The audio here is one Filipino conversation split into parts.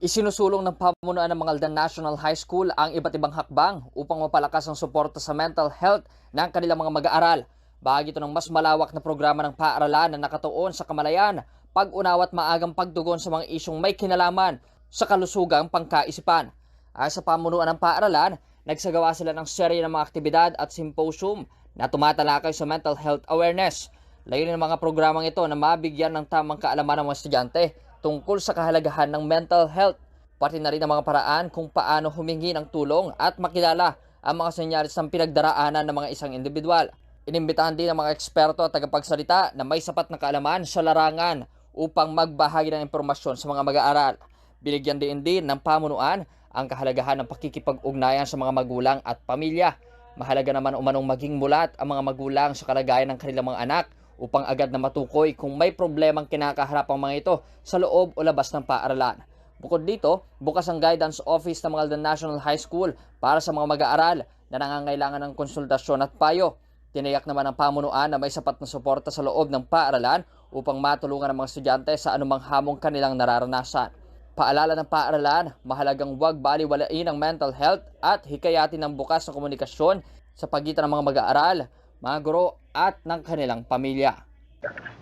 Isinusulong ng pamunuan ng Mangaldan National High School ang iba't ibang hakbang upang mapalakas ang suporta sa mental health ng kanilang mga mag-aaral. Bahagi ito ng mas malawak na programa ng paaralan na nakatuon sa kamalayan, pag-unawa at maagang pagtugon sa mga isyong may kinalaman sa kalusugang pangkaisipan. Ay sa pamunuan ng paaralan, nagsagawa sila ng serye ng mga aktibidad at symposium na tumatalakay sa mental health awareness. Layunin ng mga programang ito na mabigyan ng tamang kaalaman ng mga estudyante tungkol sa kahalagahan ng mental health, pati na rin ang mga paraan kung paano humingi ng tulong at makilala ang mga senyalis ng pinagdaraanan ng mga isang individual. Inimbitahan din ng mga eksperto at tagapagsalita na may sapat na kaalaman sa larangan upang magbahagi ng impormasyon sa mga mag-aaral. Binigyan din ng pamunuan ang kahalagahan ng pakikipag-ugnayan sa mga magulang at pamilya. Mahalaga naman umanong maging mulat ang mga magulang sa kalagayan ng kanilang mga anak upang agad na matukoy kung may problemang kinakaharap ang mga ito sa loob o labas ng paaralan. Bukod dito, bukas ang guidance office ng Mangaldan National High School para sa mga mag-aaral na nangangailangan ng konsultasyon at payo. Tiniyak naman ng pamunuan na may sapat na suporta sa loob ng paaralan upang matulungan ang mga estudyante sa anumang hamong kanilang nararanasan. Paalala ng paaralan, mahalagang huwag baliwalain ang mental health at hikayatin ng bukas na komunikasyon sa pagitan ng mga mag-aaral, mga guro at ng kanilang pamilya.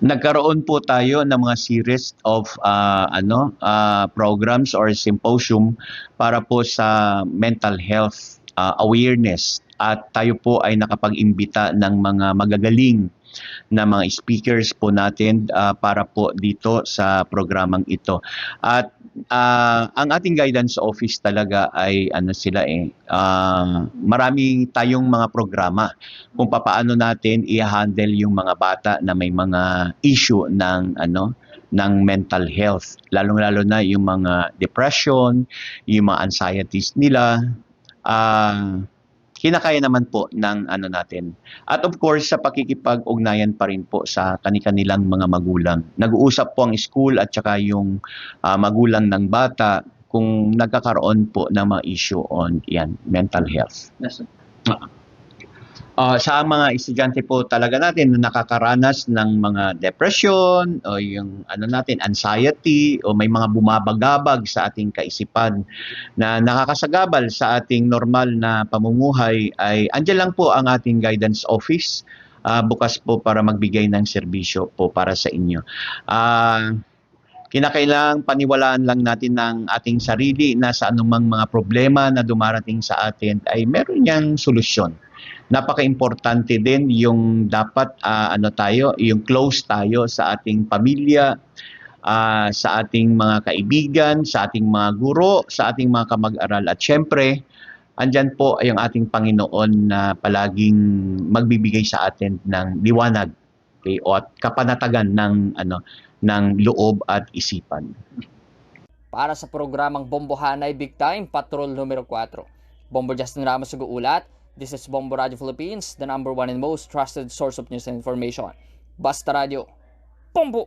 Nagkaroon po tayo ng mga series of programs or symposium para po sa mental health awareness, at tayo po ay nakapag-imbita ng mga magagaling na mga speakers po natin para po dito sa programang ito. At ang ating guidance office talaga ay marami tayong mga programa kung paano natin i-handle yung mga bata na may mga issue ng mental health, lalong-lalo na yung mga depression, yung mga anxieties nila. Kinakaya naman po ng natin. At of course, sa pakikipag-ugnayan pa rin po sa kanilang mga magulang. Nag-uusap po ang school at saka yung magulang ng bata kung nagkakaroon po ng mga issue on mental health. Yes. Sa mga estudyante po talaga natin na nakakaranas ng mga depression o yung anxiety o may mga bumabagabag sa ating kaisipan na nakakasagabal sa ating normal na pamumuhay, ay andyan lang po ang ating guidance office. Bukas po para magbigay ng serbisyo po para sa inyo. Kinakailangang paniwalaan lang natin ng ating sarili na sa anumang mga problema na dumarating sa atin ay meron niyang solusyon. Napaka-importante din yung dapat yung close tayo sa ating pamilya, sa ating mga kaibigan, sa ating mga guro, sa ating mga kamag-aral, at syempre andyan po ay ang ating Panginoon na palaging magbibigay sa atin ng liwanag, okay, at kapanatagan ng loob at isipan. Para sa programang Bombohanay Big Time Patrol numero 4, Bombo Justin Ramos nag-uulat. This is Bombo Radio Philippines, the #1 and most trusted source of news and information. Basta Radio, Bombo!